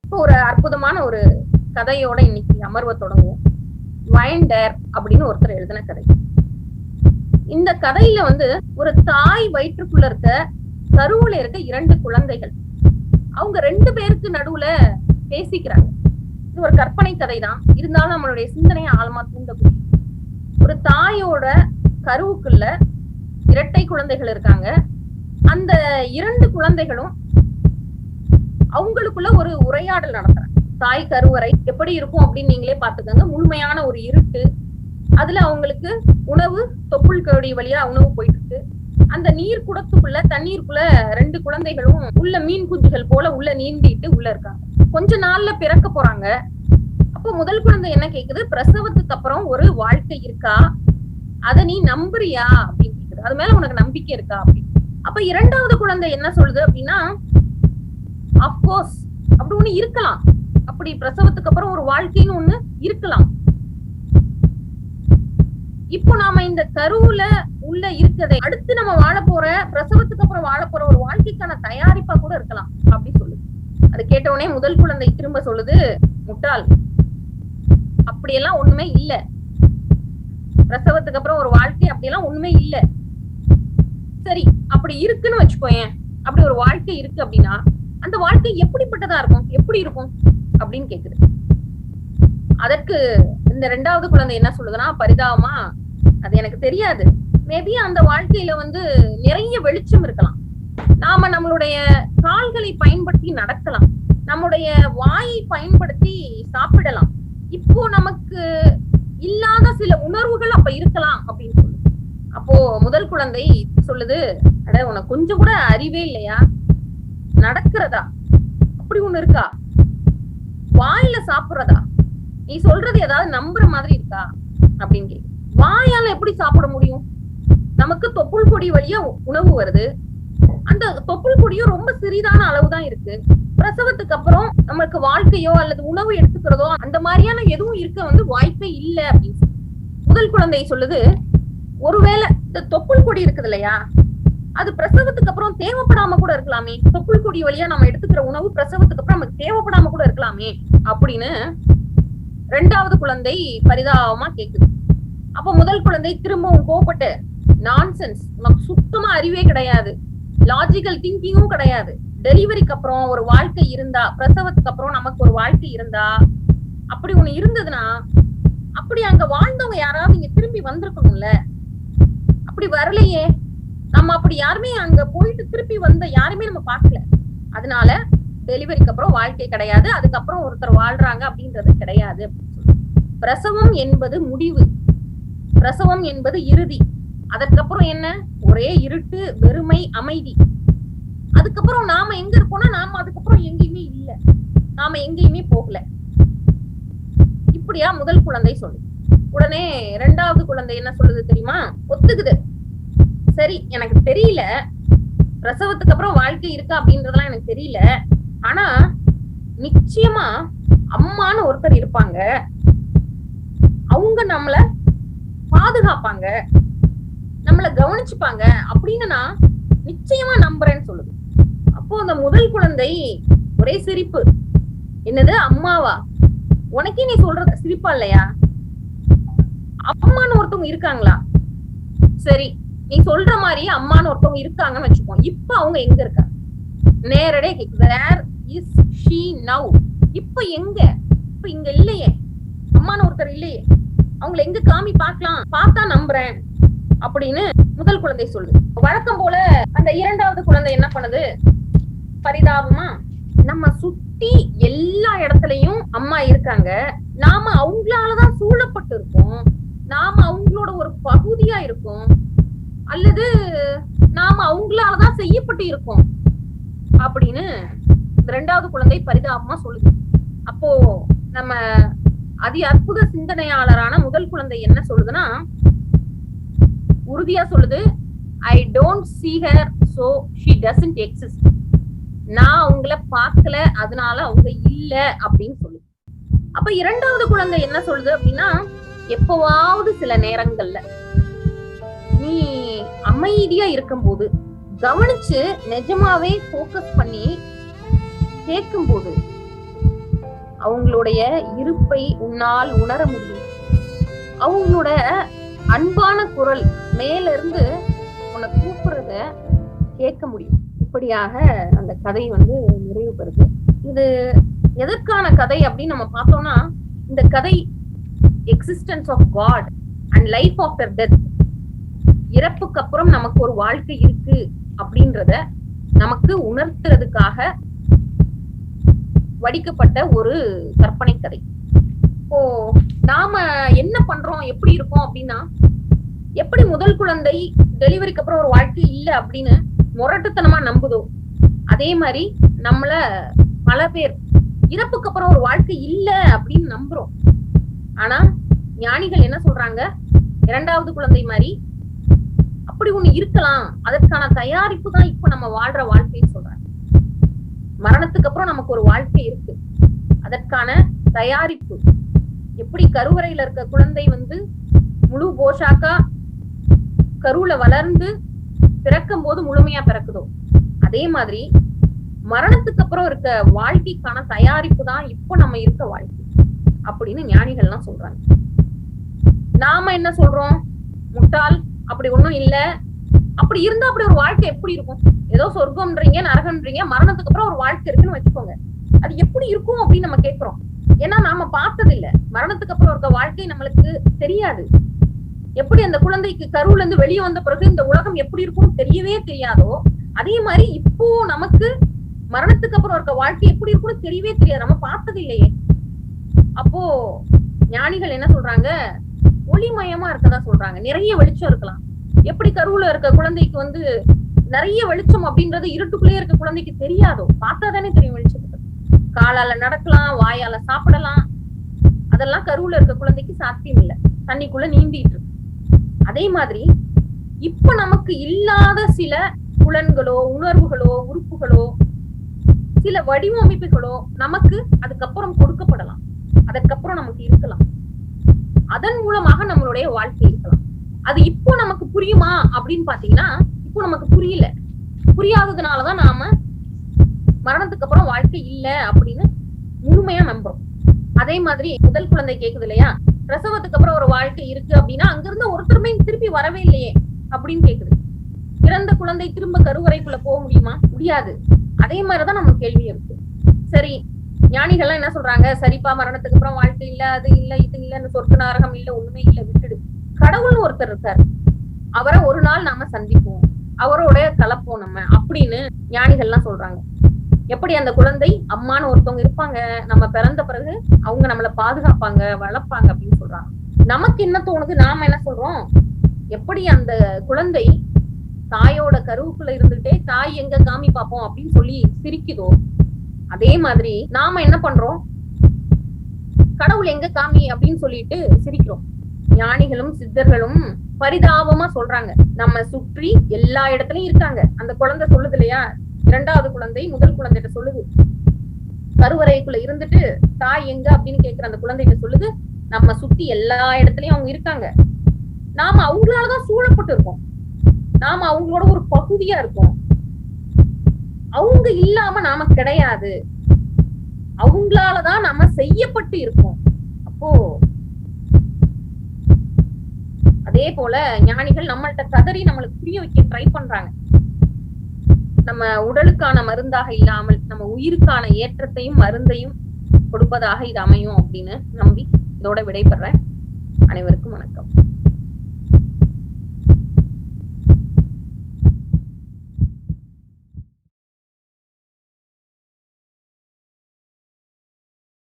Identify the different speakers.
Speaker 1: இப்போ ஒரு அற்புதமான ஒரு கதையோட இன்னைக்கு அமர்வை தொடங்குவோம். வைண்டர் அப்படின்னு ஒருத்தர் எழுதின கதை. இந்த கதையில ஒரு தாய் வயிற்றுக்குள்ள இருக்க கருவுல இருக்க 2 குழந்தைகள், அவங்க 2 பேருக்கு நடுவுல பேசிக்கிறாங்க. இது ஒரு கற்பனை கதை தான், இருந்தாலும் நம்மளுடைய சிந்தனையை ஆழமா தூண்டக்கூடிய. ஒரு தாயோட கருவுக்குள்ள இரட்டை குழந்தைகள் இருக்காங்க. அந்த 2 குழந்தைகளும் அவங்களுக்குள்ள ஒரு உரையாடல் நடத்துறாங்க. தாய் கருவறை எப்படி இருக்கும் அப்படின்னு நீங்களே பாத்துக்கோங்க. முழுமையான ஒரு இருட்டு, அதுல அவங்களுக்கு உணவு தொப்புள் கொடி வழியா உணவு போயிட்டு இருக்கு. அந்த நீர் குடத்துக்குள்ள தண்ணீருக்குள்ள 2 குழந்தைகளும் உள்ள மீன் குஞ்சுகள் போல உள்ள நீந்திட்டு உள்ள இருக்காங்க. கொஞ்ச நாள்ல பிறக்க போறாங்க. அப்போ முதல் குழந்தை என்ன கேக்குது, பிரசவத்துக்கு அப்புறம் ஒரு வாழ்க்கை இருக்கா, அத நீ நம்புறியா அப்படின்னு கேக்குது. அது மேல உனக்கு நம்பிக்கை இருக்கா அப்படின்னு. அப்ப 2வது குழந்தை என்ன சொல்லுது அப்படின்னா, அப்கோர்ஸ் அப்படி ஒண்ணு இருக்கலாம், அப்படி பிரசவத்துக்கு அப்புறம் ஒரு வாழ்க்கைன்னு ஒண்ணு இருக்கலாம். இப்போ நாம இந்த கருவுல உள்ள இருக்கதை அடுத்து நம்ம வாழ போற, பிரசவத்துக்கு அப்புறம் வாழ போற ஒரு வாழ்க்கைக்கான தயாரிப்பா கூட இருக்கலாம் அப்படி சொல்லுது. அது கேட்டவுடனே முதல் குழந்தை திரும்ப சொல்லுது, முட்டாள், அப்படியெல்லாம் ஒண்ணுமே இல்ல. பிரசவத்துக்கு அப்புறம் ஒரு வாழ்க்கை அப்படியெல்லாம் ஒண்ணுமே இல்ல. சரி, அப்படி இருக்குன்னு வச்சுக்கோயேன், அப்படி ஒரு வாழ்க்கை இருக்கு அப்படின்னா அந்த வாழ்க்கை எப்படிப்பட்டதா இருக்கும், எப்படி இருக்கும் அப்படின்னு கேக்குது. அதற்கு இந்த 2வது குழந்தை என்ன சொல்லுதுன்னா, பரிதாபமா, அது எனக்கு தெரியாது. மேபி அந்த வாழ்க்கையில நிறைய வெளிச்சம் இருக்கலாம், நாம நம்மளுடைய கால்களை பயன்படுத்தி நடக்கலாம், நம்முடைய வாயை பயன்படுத்தி சாப்பிடலாம், இப்போ நமக்கு இல்லாத சில உணர்வுகள் அப்ப இருக்கலாம் அப்படின்னு சொல்லுது. அப்போ முதல் குழந்தை சொல்லுது, அட உனக்கு கொஞ்சம் கூட அறிவே இல்லையா, நடக்கிறதா அப்படி ஒண்ணு இருக்கா, வாயில சாப்பிடுறதா, நீ சொல்றது ஏதாவது நம்புற மாதிரி இருக்கா அப்படின்னு கேக்கு. வாயால எப்படி சாப்பிட முடியும், நமக்கு தொப்புள் கொடி வழியா உணவு வருது, அந்த தொப்புள் கொடியும் ரொம்ப சிறிதான அளவுதான் இருக்கு. பிரசவத்துக்கு அப்புறம் நமக்கு வாழ்க்கையோ அல்லது உணவு எடுத்துக்கிறதோ அந்த மாதிரியான எதுவும் இருக்க வாய்ப்பே இல்லை அப்படின்னு முதல் குழந்தை சொல்லுது. ஒருவேளை இந்த தொப்புள் கொடி இருக்குது இல்லையா, அது பிரசவத்துக்கு அப்புறம் தேவைப்படாம கூட இருக்கலாமே, தொப்புள் கொடி வழியா நம்ம எடுத்துக்கிற உணவு பிரசவத்துக்கு அப்புறம் நமக்கு தேவைப்படாம கூட இருக்கலாமே அப்படின்னு 2வது குழந்தை பரிதாபமா கேக்குது. அப்ப முதல் குழந்தை திரும்பவும் கோபப்பட்டு, நான்சென்ஸ், உனக்கு சுத்தமா அறிவே கிடையாது, லாஜிக்கல் திங்கிங்கும் கிடையாது. டெலிவரிக்கு அப்புறம் ஒரு வாழ்க்கை இருந்தா, பிரசவத்துக்கு அப்புறம் நமக்கு ஒரு வாழ்க்கை இருந்தா, அப்படி ஒண்ணு இருந்ததுன்னா அப்படி அங்க வாழ்ந்தவங்க யாராவது இங்க திரும்பி வந்திருக்கணும்ல, அப்படி வரலையே, நம்ம அப்படி யாருமே அங்க போயிட்டு திருப்பி வந்த யாருமே நம்ம பார்க்கல. அதனால டெலிவரிக்கு அப்புறம் வாழ்க்கை கிடையாது, அதுக்கப்புறம் ஒருத்தர் வாழ்றாங்க அப்படின்றது கிடையாது. பிரசவம் என்பது முடிவு, பிரசவம் என்பது இறுதி, அதற்கப்புறம் என்ன, ஒரே இருட்டு, வெறுமை, அமைதி. அதுக்கப்புறம் நாம எங்க இருக்கோம்னா நாம அதுக்கப்புறம் எங்கேயுமே இல்ல, நாம எங்கேயுமே போகல. இப்படியா முதல் குழந்தை சொல்லு. உடனே 2வது குழந்தை என்ன சொல்லுது தெரியுமா, ஒத்துக்குது, சரி எனக்கு தெரியல, பிரசவத்துக்கு அப்புறம் வாழ்க்கை இருக்கா அப்படின்றதெல்லாம் எனக்கு தெரியல, ஆனா நிச்சயமா அம்மான்னு ஒருத்தர் இருப்பாங்க, அவங்க நம்மள பாதுகாப்பாங்க, நம்மள கவனிச்சுப்பாங்க அப்படின்னு நான் நிச்சயமா நம்புறேன்னு சொல்லுது. அப்போ அந்த முதல் குழந்தை ஒரே சிரிப்பு, என்னது அம்மாவா, உனக்கே நீ சொல்றது சிரிப்பா இல்லையா, அம்மான்னு ஒருத்தவங்க இருக்காங்களா, சரி நீ சொல்ற மாதிரி அம்மான்னு ஒருத்தவங்க இருக்காங்கன்னு வச்சுக்கோ, இப்ப அவங்க எங்க இருக்காங்க, நேரடியா கேக்குது, வேர் இஸ் ஷீ நவ், இப்ப எங்க, இப்ப இங்க இல்லையே, அம்மான்னு ஒருத்தர் இல்லையே, அவங்களை எங்க காமி பார்க்கலாம், பார்த்தா நம்புறேன் அப்படின்னு முதல் குழந்தை சொல்லுது. வழக்கம் போல அந்த 2வது குழந்தை என்ன பண்ணுது, பரிதாபமா, நம்ம சுத்தி எல்லா இடத்துலயும் அம்மா இருக்காங்க, நாம அவங்களாலதான் சூழப்பட்டு இருக்கோம், நாம அவங்களோட ஒரு பகுதியா இருக்கோம், அல்லது நாம அவங்களாலதான் செய்யப்பட்டு இருக்கோம் அப்படின்னு 2வது குழந்தை பரிதாபமா சொல்லுது. அப்போ நம்ம அதி அற்புத சிந்தனையாளரான முதல் குழந்தை என்ன சொல்லுதுன்னா, உறுதியா சொல்லுது, I don't see her so she doesn't exist, நான் அவங்கள பார்க்கல அதனால அவங்க இல்ல அப்படின்னு சொல்லுது. அப்ப 2வது குழந்தை என்ன சொல்லுது அப்படின்னா, எப்பவாவது சில நேரங்கள்ல நீ அமைதியா இருக்கும்போது, கவனிச்சு நிஜமாவே போக்கஸ் பண்ணி கேட்கும் போது அவங்களுடைய இருப்பை உன்னால் உணர முடியும். அவங்களோட அன்பான குரல் மேல இருந்து உன்னை கூப்பிடுறத கேட்க முடியும். இப்படியாக அந்த கதை நிறைவு பெறுது. இது எதற்கான கதை அப்படின்னு நம்ம பார்த்தோம்னா, இந்த கதை existence of god and life after death, இறப்புக்கு அப்புறம் நமக்கு ஒரு வாழ்க்கை இருக்கு அப்படின்றத நமக்கு உணர்த்துறதுக்காக வடிக்கப்பட்ட ஒரு கற்பனை கதை. இப்போ நாம என்ன பண்றோம், எப்படி இருக்கோம் அப்படின்னா, எப்படி முதல் குழந்தை டெலிவரிக்கு அப்புறம் ஒரு வாழ்க்கை இல்லை அப்படின்னு முரட்டுத்தனமா நம்புதோ, அதே மாதிரி நம்மள பல பேர் இறப்புக்கு அப்புறம் ஒரு வாழ்க்கை இல்லை அப்படின்னு நம்புறோம். ஆனா ஞானிகள் என்ன சொல்றாங்க, இரண்டாவது குழந்தை மாதிரி அப்படி ஒண்ணு இருக்கலாம், அதற்கான தயாரிப்பு தான் இப்ப நம்ம வாழ்ற வாழ்க்கைன்னு சொல்றாங்க. மரணத்துக்கு அப்புறம் நமக்கு ஒரு வாழ்க்கை இருக்கு, அதற்கான தயாரிப்பு. எப்படி கருவறையில இருக்க குழந்தை முழு போஷாக்கா கருவுல வளர்ந்து பிறக்கும் போது முழுமையா பிறக்குதோ, அதே மாதிரி மரணத்துக்கு அப்புறம் இருக்க வாழ்க்கைக்கான தயாரிப்பு தான் இப்போ நம்ம இருக்க வாழ்க்கை அப்படின்னு ஞானிகள் எல்லாம் சொல்றாங்க. நாம என்ன சொல்றோம், முட்டாள், அப்படி ஒண்ணும் இல்ல, அப்படி இருந்தா அப்படி ஒரு வாழ்க்கை எப்படி இருக்கும், ஏதோ சொர்க்கம்ன்றீங்க நரகம்ன்றீங்க, மரணத்துக்கு அப்புறம் ஒரு வாழ்க்கை இருக்குன்னு வச்சுக்கோங்க, அது எப்படி இருக்கும் அப்படின்னு நம்ம கேட்கிறோம். ஏன்னா நாம பார்த்தது இல்ல, மரணத்துக்கு அப்புறம் இருக்க வாழ்க்கை நம்மளுக்கு தெரியாது. எப்படி அந்த குழந்தைக்கு கருவுல இருந்து வெளியே வந்த பிறகு இந்த உலகம் எப்படி இருக்கும்னு தெரியவே தெரியாதோ, அதே மாதிரி இப்போ நமக்கு மரணத்துக்கு அப்புறம் இருக்க வாழ்க்கை எப்படி இருக்கும்னு தெரியவே தெரியாது, நம்ம பார்த்தது இல்லையே. அப்போ ஞானிகள் என்ன சொல்றாங்க, ஒளிமயமா இருக்கதா சொல்றாங்க. நிறைய வெளிச்சம் இருக்கலாம். எப்படி கருவுல இருக்க குழந்தைக்கு நிறைய வெளிச்சம் அப்படின்றது இருட்டுக்குள்ளேயே இருக்க குழந்தைக்கு தெரியாதோ, பார்த்தாதானே தெரியும் வெளிச்சத்துக்கு. காலால நடக்கலாம், வாயால சாப்பிடலாம், அதெல்லாம் கருவுல இருக்க குழந்தைக்கு சாத்தியம் இல்லை, தண்ணிக்குள்ள நீந்திட்டு இருக்கு. அதே மாதிரி இப்ப நமக்கு இல்லாத சில புலன்களோ உணர்வுகளோ உறுப்புகளோ சில வடிவமைப்புகளோ நமக்கு அதுக்கப்புறம் கொடுக்கப்படலாம், அதற்கப்புறம் நமக்கு இருக்கலாம், அதன் மூலமாக நம்மளுடைய வாழ்க்கை இருக்கலாம். அது இப்போ நமக்கு புரியுமா அப்படின்னு பாத்தீங்கன்னா, இப்போ நமக்கு புரியல. புரியாததுனாலதான் நாம மரணத்துக்கு அப்புறம் வாழ்க்கை இல்ல அப்படின்னு முழுமையா நம்புறோம். அதே மாதிரி முதல் குழந்தை கேக்குது இல்லையா, பிரசவத்துக்கு அப்புறம் ஒரு வாழ்க்கை இருக்கு அப்படின்னா அங்கிருந்து ஒருத்தருமே திருப்பி வரவே இல்லையே அப்படின்னு கேக்குது. பிறந்த குழந்தை திரும்ப கருவறைக்குள்ள போக முடியுமா? முடியாது. அதே மாதிரிதான் நம்ம கேள்வி இருக்கு. சரி, ஞானிகள்லாம் என்ன சொல்றாங்க, சரிப்பா மரணத்துக்கு அப்புறம் வாழ்க்கை இல்ல, அது இல்ல, இது இல்லன்னு, சொர்க்க நரகம் இல்ல, ஒண்ணுமே இல்ல, விட்டுடு. கடவுள்னு ஒருத்தர் இருக்காரு, அவரை ஒரு நாள் நாம சந்திப்போம், அவரோட கலப்போம் நம்ம அப்படின்னு ஞானிகள்லாம் சொல்றாங்க. எப்படி அந்த குழந்தை அம்மான்னு ஒருத்தவங்க இருப்பாங்க, நம்ம பிறந்த பிறகு அவங்க நம்மளை பாதுகாப்பாங்க, வளர்ப்பாங்க அப்படின்னு சொல்றாங்க. நமக்கு என்ன தோணுது, நாம என்ன சொல்றோம், எப்படி அந்த குழந்தை தாயோட கருவுக்குள்ள இருந்துட்டே தாய் எங்க காமி பார்ப்போம் அப்படின்னு சொல்லி சிரிக்குதோ, அதே மாதிரி நாம என்ன பண்றோம், கடவுள் எங்க காமி அப்படின்னு சொல்லிட்டு சிரிக்கிறோம். ஞானிகளும் சித்தர்களும் பரிதாபமா சொல்றாங்க, நம்ம சுற்றி எல்லா இடத்துலயும் இருக்காங்க. அந்த குழந்தை சொல்லுது இல்லையா, இரண்டாவது குழந்தை முதல் குழந்தைகிட்ட சொல்லுது, கருவறைக்குள்ள இருந்துட்டு தாய் எங்க அப்படின்னு கேக்குற அந்த குழந்தைகிட்ட சொல்லுது, நம்ம சுத்தி எல்லா இடத்துலயும் அவங்க இருக்காங்க, நாம அவங்களாலதான் சூழப்பட்டு இருக்கோம், நாம அவங்களோட ஒரு பகுதியா இருக்கோம், அவங்க இல்லாம நாம கிடையாது, அவங்களாலதான் நாம செய்யப்பட்டு இருக்கோம். அப்போ அதே போல ஞானிகள் நம்மள்ட்ட கதறி நம்மளுக்கு புரிய வைக்க ட்ரை பண்றாங்க. நம்ம உடலுக்கான மருந்தாக இல்லாமல் நம்ம உயிருக்கான ஏற்றத்தையும் மருந்தையும் கொடுப்பதாக இது அமையும் அப்படின்னு நம்பி இதோட விடைபெறேன். அனைவருக்கும் வணக்கம்.